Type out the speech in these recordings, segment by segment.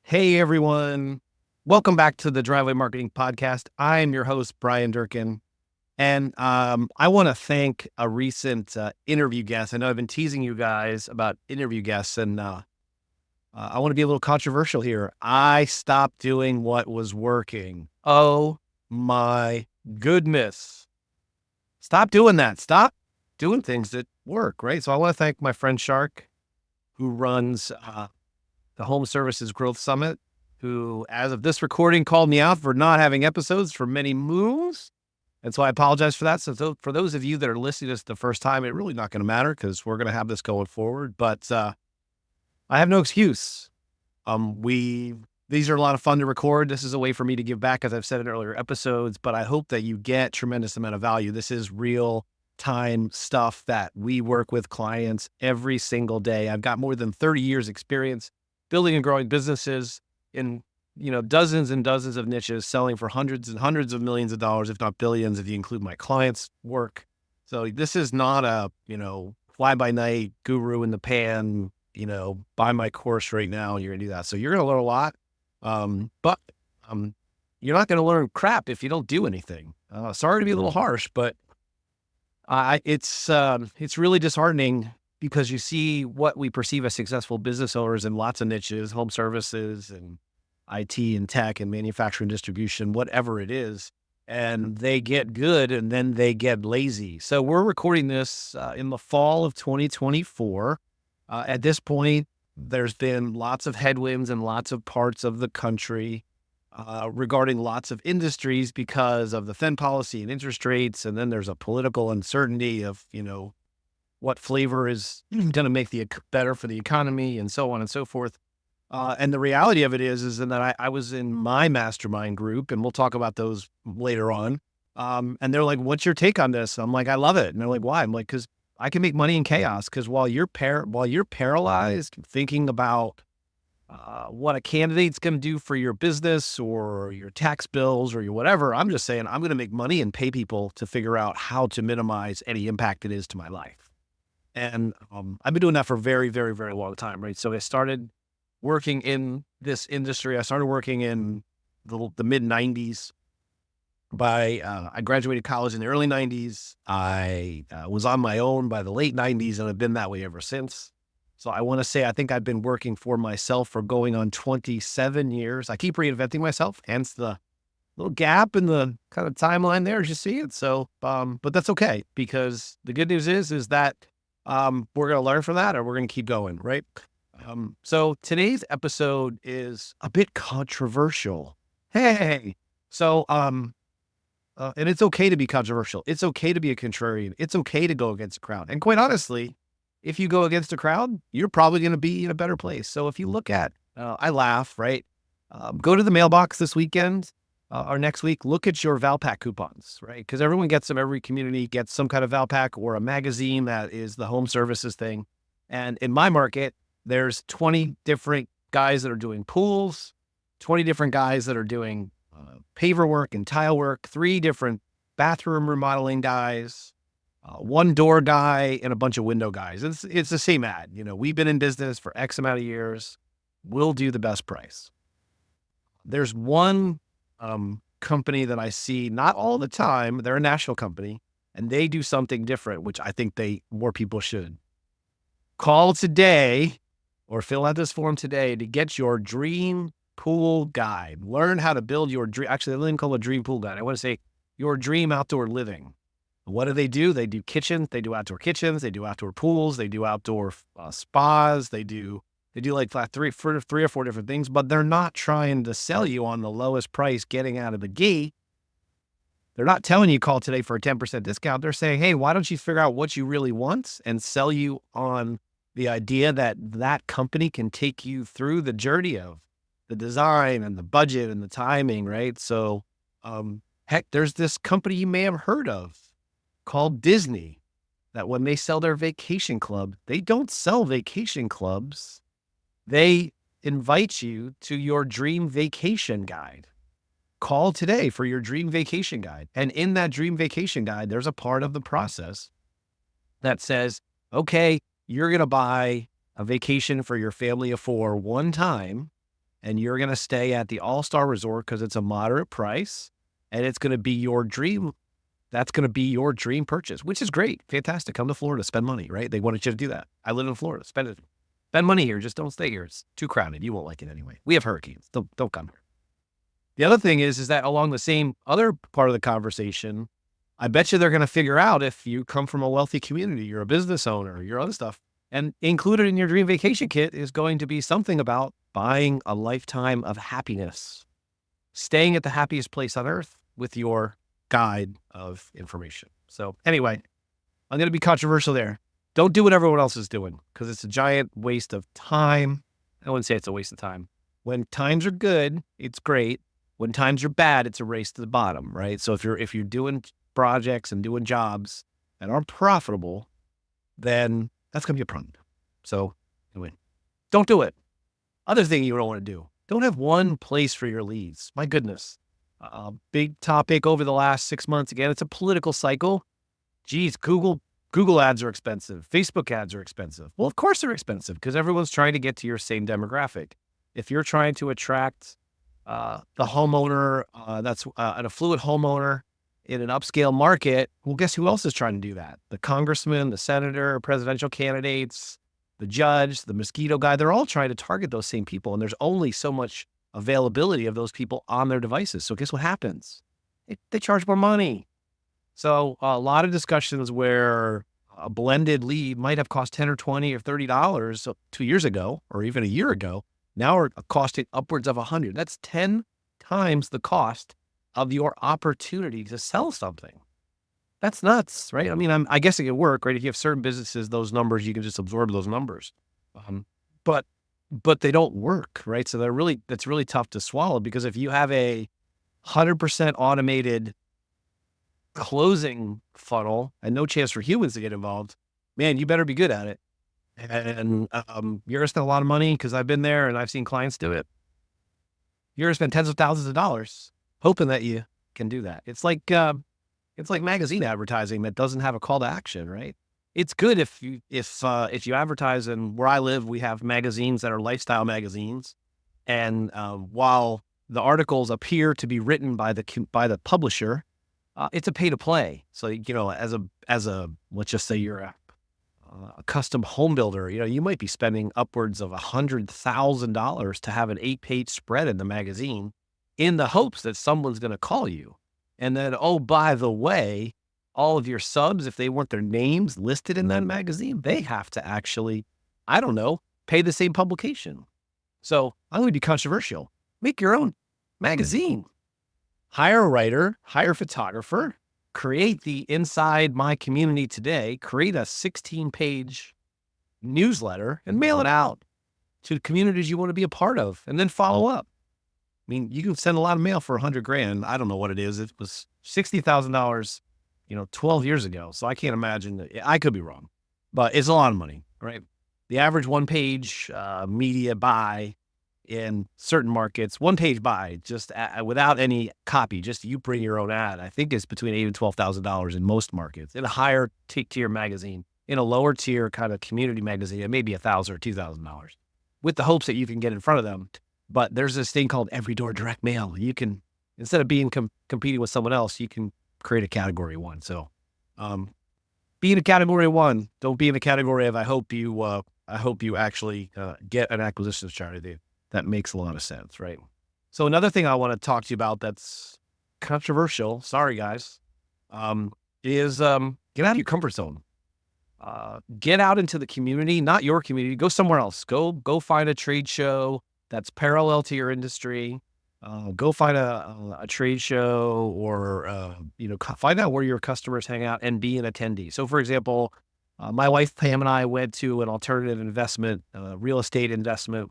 Hey everyone, welcome back to the Driveway Marketing Podcast. I'm your host, Bryan Durkin, and I want to thank a recent interview guest. I know I've been teasing you guys about interview guests, and I want to be a little controversial here. I stopped doing what was working. Oh my goodness. Stop doing that. Stop doing things that work, right? So I want to thank my friend Shark, who runs the Home Services Growth Summit, who, as of this recording, called me out for not having episodes for many moons. And so I apologize for that. So for those of you that are listening to this the first time, it's really not going to matter because we're going to have this going forward. But I have no excuse. These are a lot of fun to record. This is a way for me to give back, as I've said in earlier episodes. But I hope that you get tremendous amount of value. This is real time stuff that we work with clients every single day. I've got more than 30 years experience building and growing businesses in, dozens and dozens of niches, selling for hundreds and hundreds of millions of dollars, if not billions, if you include my clients' work. So this is not a, fly by night guru in the pan, buy my course right now and you're gonna do that. So you're gonna learn a lot. But you're not gonna learn crap if you don't do anything. Sorry to be a little harsh, but it's really disheartening because you see what we perceive as successful business owners in lots of niches, home services and IT and tech and manufacturing distribution, whatever it is, and they get good and then they get lazy. So we're recording this in the fall of 2024. At this point, there's been lots of headwinds in lots of parts of the country regarding lots of industries because of the Fed policy and interest rates. And then there's a political uncertainty of, what flavor is going to make the better for the economy and so on and so forth. And the reality of it is that I was in my mastermind group, and we'll talk about those later on. And they're like, "What's your take on this?" I'm like, "I love it." And they're like, "Why?" I'm like, "Because I can make money in chaos. Because while you're paralyzed thinking about what a candidate's going to do for your business or your tax bills or your whatever, I'm just saying I'm going to make money and pay people to figure out how to minimize any impact it is to my life." And I've been doing that for a very, very, very long time, right? So I started working in this industry. I started working in the mid 90s. I graduated college in the early 90s. I was on my own by the late 90s, and I've been that way ever since. So I want to say I think I've been working for myself for going on 27 years. I keep reinventing myself, hence the little gap in the kind of timeline there as you see it. So, but that's okay because the good news is that we're going to learn from that or we're going to keep going, right? So today's episode is a bit controversial. Hey, so, and it's okay to be controversial. It's okay to be a contrarian. It's okay to go against the crowd. And quite honestly, if you go against the crowd, you're probably going to be in a better place. So if you look at, I laugh, right? Go to the mailbox this weekend or next week, look at your Valpak coupons, right? Because everyone gets them. Every community gets some kind of Valpak or a magazine that is the home services thing. And in my market, there's 20 different guys that are doing pools, 20 different guys that are doing paver work and tile work, 3 different bathroom remodeling guys, 1 door guy, and a bunch of window guys. It's the same ad. We've been in business for X amount of years. We'll do the best price. There's one company that I see not all the time. They're a national company and they do something different, which I think more people should. Call today or fill out this form today to get your dream pool guide. Learn how to build your dream. Actually, I didn't call it a dream pool guide. I want to say your dream outdoor living. What do? They do kitchens. They do outdoor kitchens. They do outdoor pools. They do outdoor spas. They do like three or four different things, but they're not trying to sell you on the lowest price getting out of the gate. They're not telling you call today for a 10% discount. They're saying, hey, why don't you figure out what you really want and sell you on the idea that company can take you through the journey of the design and the budget and the timing, right? So, heck, there's this company you may have heard of called Disney that when they sell their vacation club, they don't sell vacation clubs. They invite you to your dream vacation guide. Call today for your dream vacation guide. And in that dream vacation guide, there's a part of the process that says, okay, you're going to buy a vacation for your family of 4 one time. and you're going to stay at the All-Star Resort because it's a moderate price and it's going to be your dream. That's going to be your dream purchase, which is great. Fantastic. Come to Florida, spend money, right? They wanted you to do that. I live in Florida. Spend it. Spend money here. Just don't stay here. It's too crowded. You won't like it anyway. We have hurricanes. Don't come here. The other thing is that along the same other part of the conversation, I bet you they're going to figure out if you come from a wealthy community, you're a business owner, you're other stuff, and included in your dream vacation kit is going to be something about buying a lifetime of happiness, staying at the happiest place on earth with your guide of information. So anyway, I'm going to be controversial there. Don't do what everyone else is doing because it's a giant waste of time. I wouldn't say it's a waste of time. When times are good, it's great. When times are bad, it's a race to the bottom, right? So if you're doing projects and doing jobs that aren't profitable, then that's going to be a problem. So anyway, don't do it. Other thing you don't want to do, don't have one place for your leads. My goodness. Big topic over the last 6 months. Again, it's a political cycle. Geez, Google ads are expensive. Facebook ads are expensive. Well, of course they're expensive because everyone's trying to get to your same demographic. If you're trying to attract the homeowner that's an affluent homeowner in an upscale market, well, guess who else is trying to do that? The congressman, the senator, presidential candidates, the judge, the mosquito guy, they're all trying to target those same people. And there's only so much availability of those people on their devices. So guess what happens? They charge more money. So a lot of discussions where a blended lead might have cost 10 or 20 or $30 2 years ago, or even a year ago, now are costing upwards of 100. That's 10 times the cost of your opportunity to sell something. That's nuts, right? I mean, I guess it can work, right? If you have certain businesses, those numbers, you can just absorb those numbers. But they don't work, right? So that's really tough to swallow because if you have a 100% automated closing funnel and no chance for humans to get involved, man, you better be good at it. And you're gonna spend a lot of money because I've been there and I've seen clients do it. You're gonna spend tens of thousands of dollars hoping that you can do that. It's like magazine advertising that doesn't have a call to action, right? It's good if you advertise, and where I live, we have magazines that are lifestyle magazines. And while the articles appear to be written by the publisher, it's a pay to play. So, as a let's just say you're a custom home builder, you might be spending upwards of $100,000 to have an 8-page spread in the magazine in the hopes that someone's going to call you. And then, oh, by the way, all of your subs, if they want their names listed in that magazine, they have to actually, I don't know, pay the same publication. So I'm going to be controversial. Make your own magazine. Hire a writer, hire a photographer, create the Inside My Community Today, create a 16-page newsletter and mail it out to the communities you want to be a part of, and then follow up. I mean, you can send a lot of mail for $100,000. I don't know what it is. It was $60,000, 12 years ago. So I can't imagine. I could be wrong, but it's a lot of money, right? The average one-page media buy in certain markets, one-page buy, just without any copy, just you bring your own ad, I think is between $8,000 and $12,000 in most markets. In a higher tier magazine, in a lower tier kind of community magazine, it may be $1,000 or $2,000, with the hopes that you can get in front of them. But there's this thing called every door direct mail. You can, instead of being competing with someone else, you can create a category one. So, be in a category one. Don't be in a category of I hope you actually get an acquisition strategy. That makes a lot of sense, right? So another thing I want to talk to you about that's controversial, sorry guys, is get out of your comfort zone. Get out into the community, not your community. Go somewhere else. Go find a trade show that's parallel to your industry. Go find a trade show or, find out where your customers hang out and be an attendee. So for example, my wife, Pam, and I went to an alternative investment, real estate investment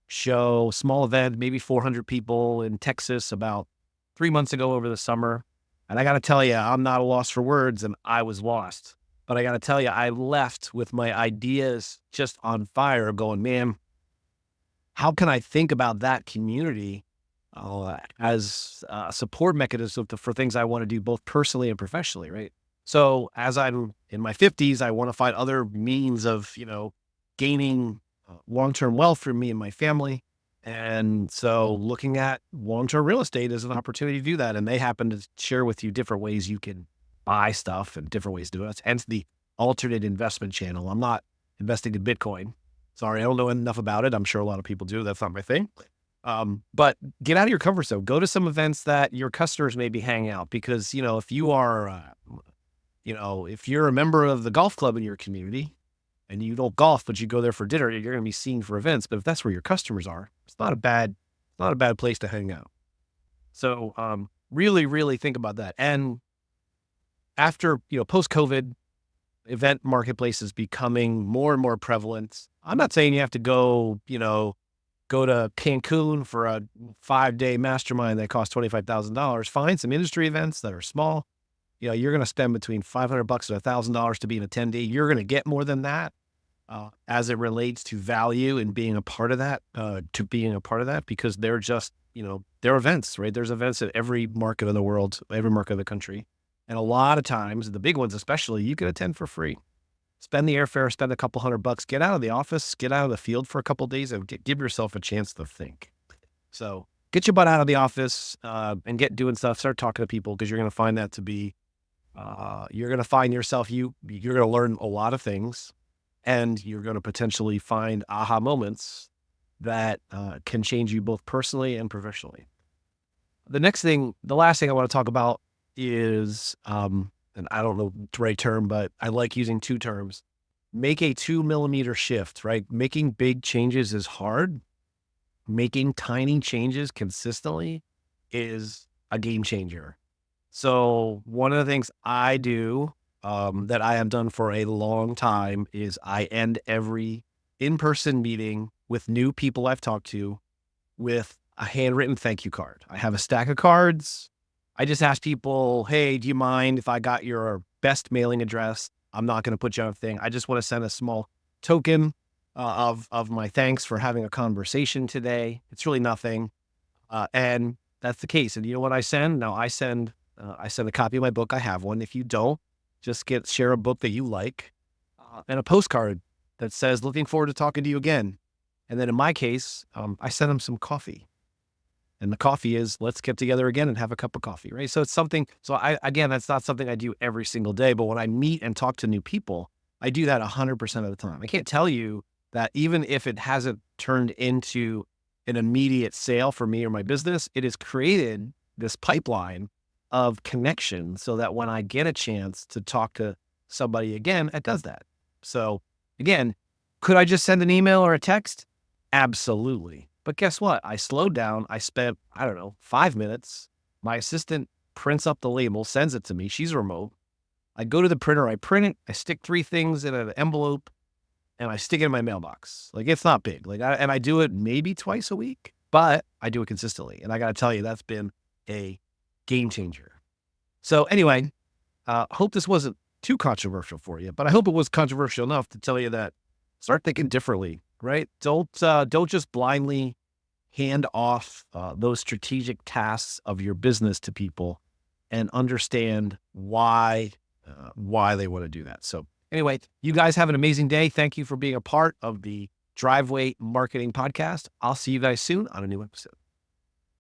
show, small event, maybe 400 people in Texas about 3 months ago over the summer. And I got to tell you, I'm not a loss for words, and I was lost. But I got to tell you, I left with my ideas just on fire going, man, how can I think about that community as a support mechanism for things I want to do both personally and professionally, right? So as I'm in my 50s, I want to find other means of, gaining long-term wealth for me and my family. And so looking at long-term real estate is an opportunity to do that. And they happen to share with you different ways you can buy stuff and different ways to do it. Hence the alternate investment channel. I'm not investing in Bitcoin. Sorry, I don't know enough about it. I'm sure a lot of people do. That's not my thing. But get out of your comfort zone. Go to some events that your customers maybe hang out because, if you are, if you're a member of the golf club in your community and you don't golf, but you go there for dinner, you're going to be seen for events. But if that's where your customers are, it's not a bad place to hang out. So, really, really think about that. And after, post-COVID, event marketplace is becoming more and more prevalent. I'm not saying you have to go to Cancun for a 5-day mastermind that costs $25,000. Find some industry events that are small. You're going to spend between $500 and $1,000 to be an attendee. You're going to get more than that as it relates to value and being a part of that, because they're just, they're events, right? There's events at every market in the world, every market of the country. And a lot of times, the big ones especially, you can attend for free. Spend the airfare, spend a couple $100, get out of the office, get out of the field for a couple of days and give yourself a chance to think. So get your butt out of the office and get doing stuff. Start talking to people because you're going to find that to be, you're going to find yourself, you're going to learn a lot of things and you're going to potentially find aha moments that can change you both personally and professionally. The last thing I want to talk about is, and I don't know the right term, but I like using two terms. Make a 2 millimeter shift, right? Making big changes is hard. Making tiny changes consistently is a game changer. So one of the things I do that I have done for a long time is I end every in-person meeting with new people I've talked to with a handwritten thank you card. I have a stack of cards. I just ask people, hey, do you mind if I got your best mailing address? I'm not going to put you on a thing. I just want to send a small token of my thanks for having a conversation today. It's really nothing. And that's the case. And you know what I send? Now I send a copy of my book. I have one. If you don't, just share a book that you like and a postcard that says, looking forward to talking to you again. And then in my case, I send them some coffee. And the coffee is, let's get together again and have a cup of coffee, right? So it's something, that's not something I do every single day, but when I meet and talk to new people, I do that 100% of the time. I can't tell you that even if it hasn't turned into an immediate sale for me or my business, it has created this pipeline of connection so that when I get a chance to talk to somebody again, it does that. So again, could I just send an email or a text? Absolutely. But guess what? I slowed down. I spent, 5 minutes. My assistant prints up the label, sends it to me. She's remote. I go to the printer, I print it, I stick 3 things in an envelope, and I stick it in my mailbox. Like, it's not big. And I do it maybe twice a week, but I do it consistently. And I got to tell you, that's been a game changer. So anyway, hope this wasn't too controversial for you, but I hope it was controversial enough to tell you that start thinking differently. Right? Don't just blindly hand off those strategic tasks of your business to people, and understand why they want to do that. So anyway, you guys have an amazing day. Thank you for being a part of the Driveway Marketing Podcast. I'll see you guys soon on a new episode.